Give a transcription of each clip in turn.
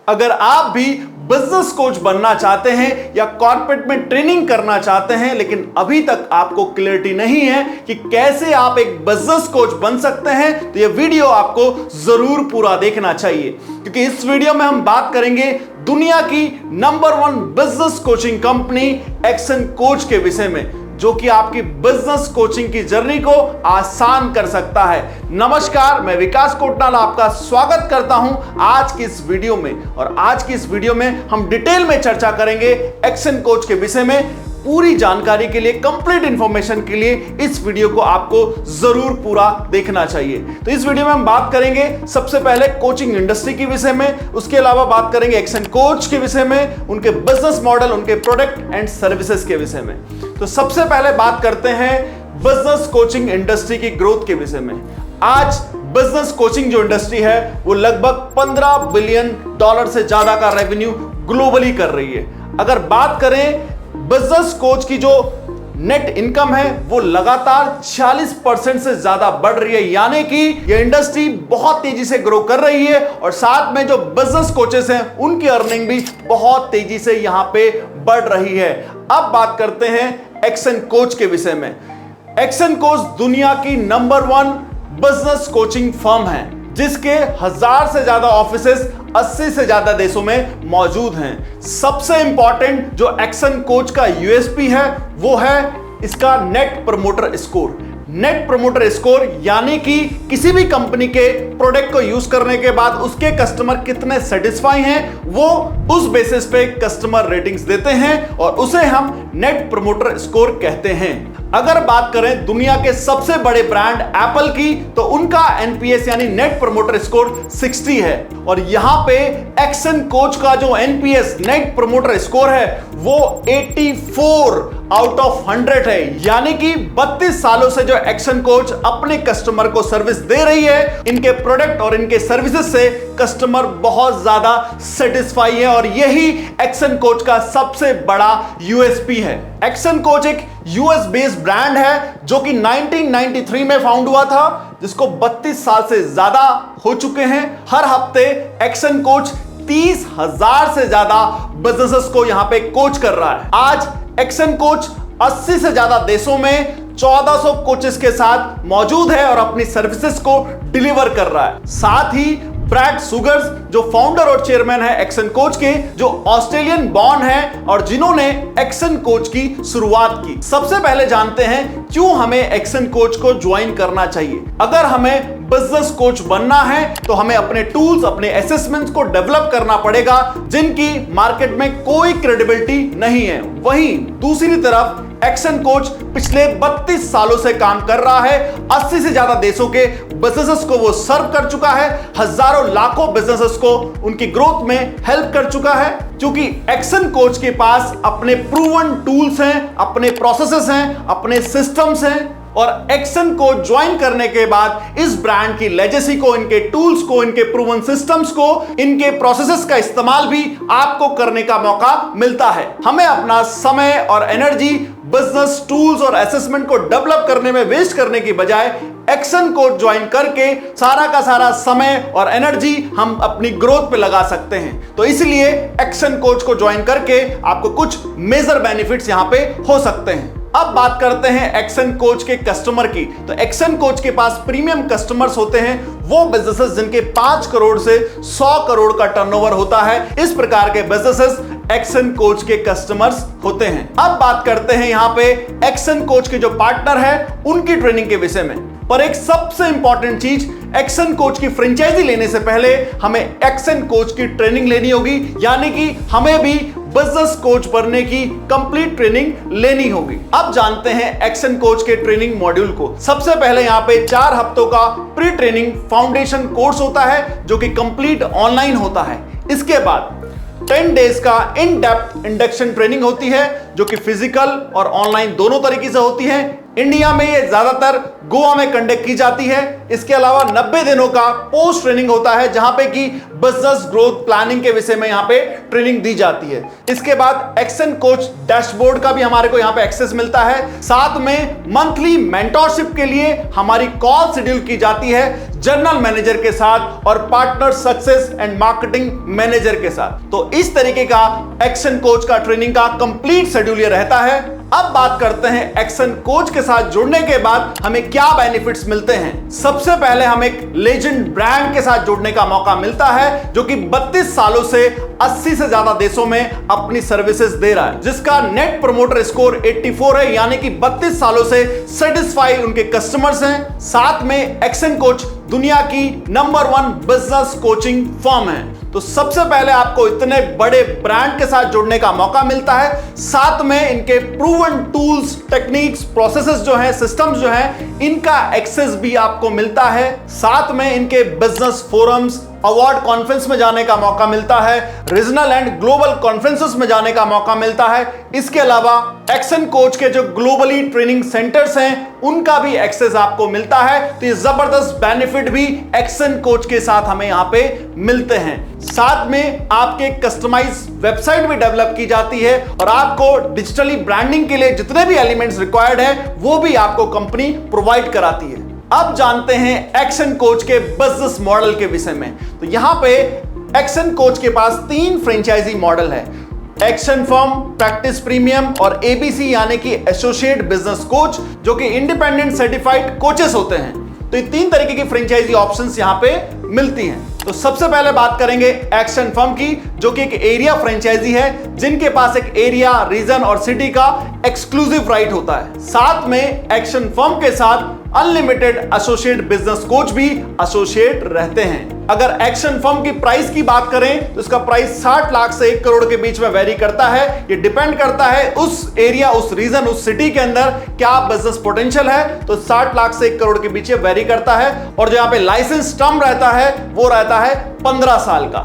अगर आप भी बिजनेस कोच बनना चाहते हैं या कॉर्पोरेट में ट्रेनिंग करना चाहते हैं लेकिन अभी तक आपको क्लैरिटी नहीं है कि कैसे आप एक बिजनेस कोच बन सकते हैं, तो यह वीडियो आपको जरूर पूरा देखना चाहिए, क्योंकि इस वीडियो में हम बात करेंगे दुनिया की number 1 business coaching company action coach के विषय में, जो कि आपकी बिजनेस कोचिंग की जर्नी को आसान कर सकता है। नमस्कार, मैं विकास कोटनाल आपका स्वागत करता हूं आज की इस वीडियो में। और आज की इस वीडियो में हम डिटेल में चर्चा करेंगे एक्शन कोच के विषय में। पूरी जानकारी के लिए, कंप्लीट इंफॉर्मेशन के लिए इस वीडियो को आपको जरूर पूरा देखना चाहिए। तो इस वीडियो में हम बात करेंगे सबसे पहले कोचिंग इंडस्ट्री के विषय में, उसके अलावा बात करेंगे एक्शन कोच के विषय में, उनके बिजनेस मॉडल, उनके प्रोडक्ट एंड सर्विसेज के विषय में। तो सबसे पहले बात करते हैं बिजनेस कोचिंग इंडस्ट्री की ग्रोथ के विषय में। आज बिजनेस कोचिंग जो इंडस्ट्री है वो लगभग $15 बिलियन से ज्यादा का रेवेन्यू ग्लोबली कर रही है। अगर बात करें बिजनेस कोच की जो नेट इनकम है वो लगातार 40% से ज्यादा बढ़ रही है, यानी कि ये इंडस्ट्री बहुत तेजी से ग्रो कर रही है। और साथ में जो बिजनेस कोचेस हैं उनकी अर्निंग भी बहुत तेजी से यहां पे बढ़ रही है। अब बात करते हैं एक्शन कोच के विषय में। एक्शन कोच दुनिया की नंबर 1 बिजनेस कोचिंग फर्म है, जिसके 1000 से ज्यादा ऑफिसेस 80 से ज्यादा देशों में मौजूद हैं। सबसे इंपॉर्टेंट जो एक्शन कोच का यूएसपी है वो है इसका net promoter score. Net promoter score यानी कि किसी भी कंपनी के प्रोडक्ट को यूज करने के बाद उसके कस्टमर कितने सेटिस्फाई हैं, वो उस बेसिस पे कस्टमर रेटिंग्स देते हैं और उसे हम नेट प्रमोटर स्कोर कहते हैं। अगर बात करें दुनिया के सबसे बड़े ब्रांड एप्पल की, तो उनका एनपीएस यानी नेट प्रमोटर स्कोर 60 है। और यहां पे एक्शन कोच का जो एनपीएस नेट प्रमोटर स्कोर है वो 84 आउट ऑफ 100 है, यानी कि 32 सालों से जो एक्शन कोच अपने कस्टमर को सर्विस दे रही है, इनके प्रोडक्ट और इनके सर्विसेज से कस्टमर बहुत ज्यादा सेटिस्फाई है। और यही एक्शन कोच का सबसे बड़ा यूएसपी है। एक्शन कोच एक यूएस बेस्ड ब्रांड है जो कि 1993 में फाउंड हुआ था, जिसको 32 साल से ज्यादा हो चुके हैं। हर हफ्ते एक्शन कोच 30,000 से ज्यादा बिजनेसेस को यहां पे कोच कर रहा है। आज एक्शन कोच 80 से ज्यादा देशों में 1400 कोचेस के साथ मौजूद है और अपनी सर्विसेज को डिलीवर कर रहा है। साथ ही ब्रैड सुगर्स जो फाउंडर और चेयरमैन है एक्शन कोच के, जो ऑस्ट्रेलियन बॉर्न है और जिन्होंने एक्शन कोच की शुरुआत की। सबसे पहले जानते हैं क्यों हमें एक्शन कोच को ज्वाइन करना चाहिए। अगर हमें बिजनेस कोच बनना है तो हमें अपने टूल्स, अपने असेसमेंट्स को डेवलप करना पड़ेगा, जिनकी मार्केट में कोई क्रेडिबिलिटी नहीं है। वहीं दूसरी तरफ एक्शन कोच पिछले 32 सालों से काम कर रहा है। 80 से ज्यादा देशों के बिजनेसेस को वो सर्व कर चुका है, हजारों लाखों बिजनेसेस को उनकी ग्रोथ में हेल्प कर चुका है। क्योंकि एक्शन कोच के पास अपने प्रूवन टूल्स हैं, अपने प्रोसेसेस हैं, अपने सिस्टम्स हैं। और एक्शन को ज्वाइन करने के बाद इस ब्रांड की लेजेसी को, इनके टूल्स को, इनके प्रूवन सिस्टम्स को, इनके प्रोसेसेस का इस्तेमाल भी आपको करने का मौका मिलता है। हमें अपना समय और एनर्जी बिजनेस टूल्स और असेसमेंट को डेवलप करने में वेस्ट करने की बजाय एक्शन कोच ज्वाइन करके सारा का सारा समय और एनर्जी हम अपनी ग्रोथ पे लगा सकते हैं। तो इसलिए एक्शन कोच को ज्वाइन करके आपको कुछ मेजर बेनिफिट्स यहां पे हो सकते हैं। अब बात करते हैं एक्शन कोच के कस्टमर की। तो एक्शन कोच के पास प्रीमियम कस्टमर्स होते हैं, वो बिजनेसेस जिनके 5 करोड़ से 100 करोड़ का टर्नओवर होता है। इस प्रकार के बिजनेसेस एक्शन कोच के कस्टमर्स होते हैं। अब बात करते हैं यहां पे एक्शन कोच के जो पार्टनर है उनकी ट्रेनिंग के विषय में। पर एक सबसे इंपॉर्टेंट चीज, एक्शन कोच की फ्रेंचाइजी लेने से पहले हमें एक्शन कोच की ट्रेनिंग लेनी होगी, यानी कि हमें भी बिजनेस कोच बनने की कंप्लीट ट्रेनिंग लेनी होगी। अब जानते हैं एक्शन कोच के ट्रेनिंग मॉड्यूल को। सबसे पहले यहाँ पे 4 हफ्तों का प्री ट्रेनिंग फाउंडेशन कोर्स होता है, जो कि कंप्लीट ऑनलाइन होता है। इसके बाद 10 डेज का इन डेप्थ इंडक्शन ट्रेनिंग होती है, जो कि फिजिकल और ऑनलाइन दोनों तरीके से होती है। इंडिया में ये ज्यादातर गोवा में कंडक्ट की जाती है। इसके अलावा 90 दिनों का पोस्ट ट्रेनिंग होता है, जहां पे कि बिजनेस ग्रोथ प्लानिंग के विषय में यहां पे ट्रेनिंग दी जाती है। इसके बाद एक्शन कोच डैशबोर्ड का भी हमारे को यहाँ पे एक्सेस मिलता है। साथ में मंथली मेंटोरशिप के लिए हमारी कॉल शेड्यूल की जाती है जनरल मैनेजर के साथ और partner success and marketing manager के साथ। तो इस तरीके का एक्शन कोच का ट्रेनिंग का कंप्लीट शेड्यूल ये रहता है। अब बात करते हैं एक्शन कोच के साथ जुड़ने के बाद हमें क्या बेनिफिट्स मिलते हैं। सबसे पहले हम एक लेजेंड ब्रांड के साथ जुड़ने का मौका मिलता है जो कि 32 सालों से 80 से ज्यादा देशों में अपनी सर्विसेज दे रहा है, जिसका नेट प्रमोटर स्कोर 84 है, यानी कि 32 सालों से सेटिस्फाइड उनके कस्टमर्स हैं। साथ में एक्शन कोच दुनिया की नंबर 1 बिजनेस कोचिंग फर्म है। तो सबसे पहले आपको इतने बड़े ब्रांड के साथ जुड़ने का मौका मिलता है, साथ में इनके प्रूवन टूल्स, टेक्निक्स, प्रोसेसेस जो हैं, सिस्टम्स जो हैं, इनका एक्सेस भी आपको मिलता है। साथ में इनके बिजनेस फोरम्स, अवार्ड कॉन्फ्रेंस में जाने का मौका मिलता है, रीजनल एंड ग्लोबल कॉन्फ्रेंसेस में जाने का मौका मिलता है। इसके अलावा एक्शन कोच के जो ग्लोबली ट्रेनिंग सेंटर्स हैं उनका भी एक्सेस आपको मिलता है। तो ये जबरदस्त बेनिफिट भी एक्शन कोच के साथ हमें यहां पे मिलते हैं। साथ में आपके कस्टमाइज वेबसाइट भी डेवलप की जाती है और आपको डिजिटली ब्रांडिंग के लिए जितने भी एलिमेंट्स रिक्वायर्ड है वो भी आपको कंपनी प्रोवाइड कराती है। अब जानते हैं एक्शन कोच के बिजनेस मॉडल के विषय में। तो यहां पे एक्शन कोच के पास 3 फ्रेंचाइजी मॉडल है, एक्शन फर्म, प्रैक्टिस प्रीमियम और एबीसी यानी कि एसोसिएट बिजनेस कोच, जो कि इंडिपेंडेंट सर्टिफाइड कोचेस होते हैं। तो ये 3 तरीके की फ्रेंचाइजी ऑप्शंस यहां पे मिलती हैं। तो सबसे पहले बात करेंगे एक्शन फर्म की, जो कि एक एरिया फ्रेंचाइजी है जिनके पास एक एरिया, रीजन और सिटी का एक्सक्लूसिव राइट होता है। साथ में एक्शन फर्म के साथ अनलिमिटेड एसोसिएट बिजनेस कोच भी एसोसिएट रहते हैं। अगर एक्शन फर्म की प्राइस की बात करें तो इसका प्राइस 60 लाख से 1 करोड़ के बीच में वेरी करता है। ये डिपेंड करता है उस एरिया, उस रीजन, उस सिटी के अंदर क्या बिजनेस पोटेंशियल है। तो 60 लाख से 1 करोड़ के बीच में वेरी करता है। और जो यहाँ पे लाइसेंस टर्म रहता है वो रहता है 15 साल का।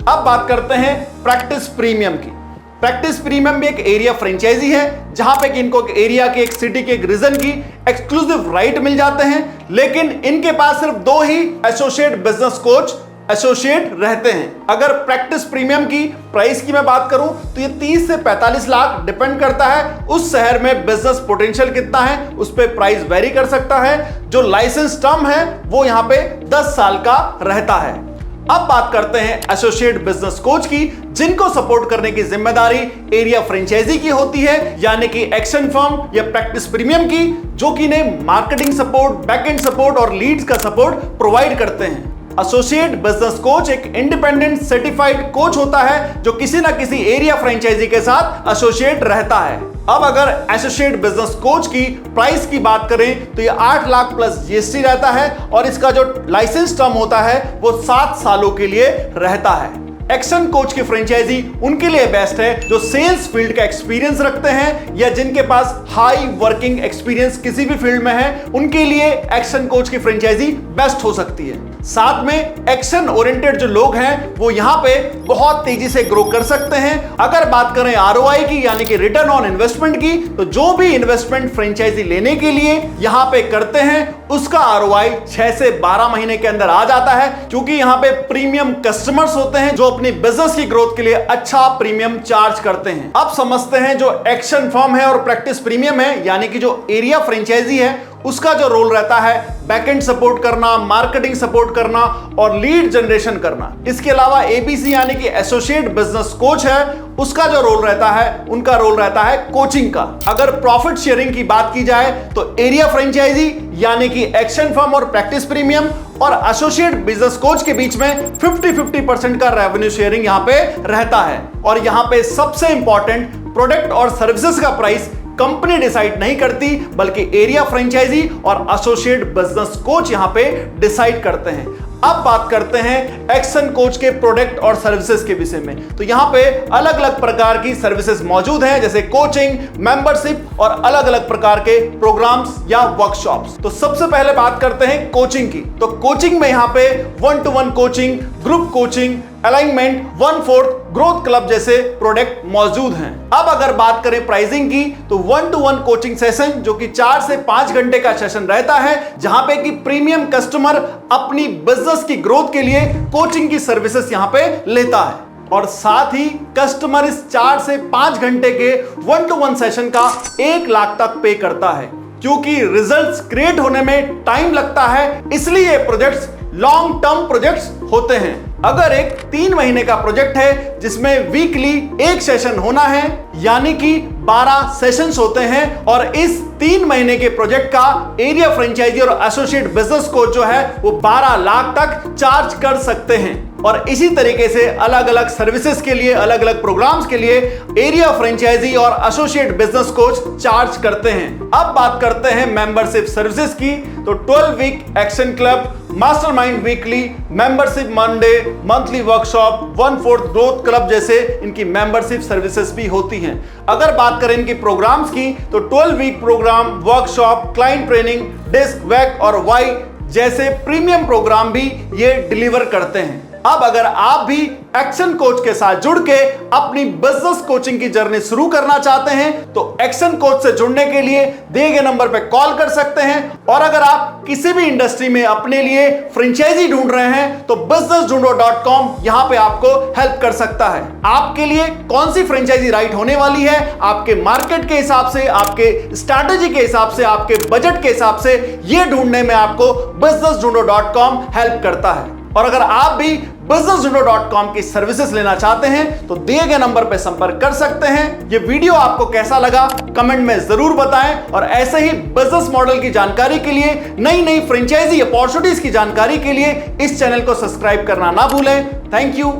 अब बात करते हैं प्रैक्टिस प्रीमियम की। प्रैक्टिस प्रीमियम भी एक एरिया फ्रेंचाइजी है जहां पे कि इनको एक एरिया के, एक सिटी के, एक रीजन की एक्सक्लूसिव राइट मिल जाते हैं, लेकिन इनके पास सिर्फ 2 ही एसोसिएट बिजनेस कोच एसोसिएट रहते हैं। अगर प्रैक्टिस प्रीमियम की प्राइस की मैं बात करूं तो ये 30 से 45 लाख डिपेंड करता है उस शहर में बिजनेस पोटेंशियल कितना है, उस पे प्राइस वेरी कर सकता है। जो लाइसेंस टर्म है वो यहां पे 10 साल का रहता है। अब बात करते हैं एसोसिएट बिजनेस कोच की, जिनको सपोर्ट करने की जिम्मेदारी एरिया फ्रेंचाइजी की होती है, यानी कि एक्शन फर्म या प्रैक्टिस प्रीमियम की, जो कि इन्हें मार्केटिंग सपोर्ट, बैकएंड सपोर्ट और लीड्स का सपोर्ट प्रोवाइड करते हैं। एसोसिएट बिजनेस कोच एक इंडिपेंडेंट सर्टिफाइड कोच होता है जो किसी ना किसी एरिया फ्रेंचाइजी के साथ एसोसिएट रहता है। अब अगर एसोसिएट बिजनेस कोच की प्राइस की बात करें तो ये 8 लाख प्लस जीएसटी रहता है और इसका जो लाइसेंस टर्म होता है वो 7 सालों के लिए रहता है। एक्शन कोच की फ्रेंचाइजी उनके लिए बेस्ट है जो सेल्स फील्ड का एक्सपीरियंस रखते हैं या जिनके पास हाई वर्किंग एक्सपीरियंस किसी भी फील्ड में है, उनके लिए एक्शन कोच की फ्रेंचाइजी बेस्ट हो सकती है। साथ में एक्शन ओरिएंटेड जो लोग हैं वो यहां पे बहुत तेजी से ग्रो कर सकते हैं। अगर बात करें आरओआई की, यानी कि रिटर्न ऑन इन्वेस्टमेंट की, तो जो भी इन्वेस्टमेंट फ्रेंचाइजी लेने के लिए यहां पे करते हैं उसका आरओआई 6 से 12 महीने के अंदर आ जाता है, क्योंकि यहां पे प्रीमियम कस्टमर्स होते हैं जो अपनी बिजनेस की ग्रोथ के लिए अच्छा प्रीमियम चार्ज करते हैं। अब समझते हैं जो एक्शन फर्म है और प्रैक्टिस प्रीमियम है, यानी कि जो एरिया फ्रेंचाइजी है, उसका जो रोल रहता है बैकएंड सपोर्ट करना, मार्केटिंग सपोर्ट करना और लीड जनरेशन करना। इसके अलावा एबीसी यानी कि एसोसिएट बिजनेस कोच है, उसका जो रोल रहता है, उनका रोल रहता है कोचिंग का। अगर प्रॉफिट शेयरिंग की बात की जाए तो एरिया फ्रेंचाइजी यानी कि एक्शन फर्म और प्रैक्टिस प्रीमियम और एसोसिएट बिजनेस कोच के बीच में 50-50% का रेवेन्यू शेयरिंग यहां पे रहता है। और यहां पे सबसे इंपॉर्टेंट, प्रोडक्ट और सर्विसेज का प्राइस कंपनी डिसाइड नहीं करती, बल्कि एरिया फ्रेंचाइजी और एसोसिएट बिजनेस कोच यहां पे डिसाइड करते हैं। अब बात करते हैं एक्शन कोच के प्रोडक्ट और सर्विसेज के विषय में। तो यहां पे अलग अलग प्रकार की सर्विसेज मौजूद हैं, जैसे कोचिंग, मेंबरशिप और अलग अलग प्रकार के प्रोग्राम्स या वर्कशॉप्स। तो सबसे पहले बात करते हैं कोचिंग की। तो कोचिंग में यहां पे 1-to-1 coaching, group coaching, alignment, 1/4 growth club जैसे प्रोडक्ट मौजूद हैं। अब अगर बात करें प्राइसिंग की तो 1-to-1 कोचिंग सेशन, जो कि 4 से 5 घंटे का सेशन रहता है, जहां पे कि प्रीमियम कस्टमर अपनी बिजनेस की ग्रोथ के लिए कोचिंग की सर्विसेज यहां पे लेता है। और साथ ही कस्टमर इस 4 से 5 घंटे के 1-to-1 सेशन का 1 लाख तक पे करता है। क्योंकि रिजल्ट्स क्रिएट होने में टाइम लगता है, इसलिए ये प्रोजेक्ट्स लॉन्ग टर्म प्रोजेक्ट्स होते हैं। अगर एक 3 महीने का प्रोजेक्ट है जिसमें वीकली 1 सेशन होना है, यानी कि 12 सेशंस होते हैं, और इस 3 महीने के प्रोजेक्ट का एरिया फ्रेंचाइजी और एसोसिएट बिजनेस कोच जो है वो 12 लाख तक चार्ज कर सकते हैं। और इसी तरीके से अलग अलग सर्विसेज के लिए, अलग अलग प्रोग्राम्स के लिए एरिया फ्रेंचाइजी और एसोसिएट बिजनेस कोच चार्ज करते हैं। अब बात करते हैं मेंबरशिप सर्विसेज की। तो 12 week action club, mastermind weekly, membership Monday, monthly workshop, 1/4 growth club जैसे इनकी मेंबरशिप सर्विसेज भी होती हैं। अगर बात करें इनकी प्रोग्राम्स की तो 12 week program, workshop, client training, disk, वैक और वाई जैसे प्रीमियम प्रोग्राम भी ये डिलीवर करते हैं। अब अगर आप भी एक्शन कोच के साथ जुड़ के अपनी बिजनेस कोचिंग की जर्नी शुरू करना चाहते हैं तो एक्शन कोच से जुड़ने के लिए दिए गए नंबर पे कॉल कर सकते हैं। और अगर आप किसी भी इंडस्ट्री में अपने लिए फ्रेंचाइजी ढूंढ रहे हैं तो businessjudo.com यहां पे आपको हेल्प कर सकता है। आपके लिए कौन सी फ्रेंचाइजी राइट होने वाली है, आपके मार्केट के हिसाब से, आपके स्ट्रैटेजी के हिसाब से, आपके बजट के हिसाब से, ये ढूंढने में आपको businessjudo.com हेल्प करता है। और अगर आप भी businessjudo.com की सर्विसेज लेना चाहते हैं तो दिए गए नंबर पर संपर्क कर सकते हैं। ये वीडियो आपको कैसा लगा कमेंट में जरूर बताएं, और ऐसे ही बिजनेस मॉडल की जानकारी के लिए, नई नई फ्रेंचाइजी अपॉर्चुनिटीज की जानकारी के लिए इस चैनल को सब्सक्राइब करना ना भूलें। Thank you.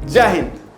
जय हिंद।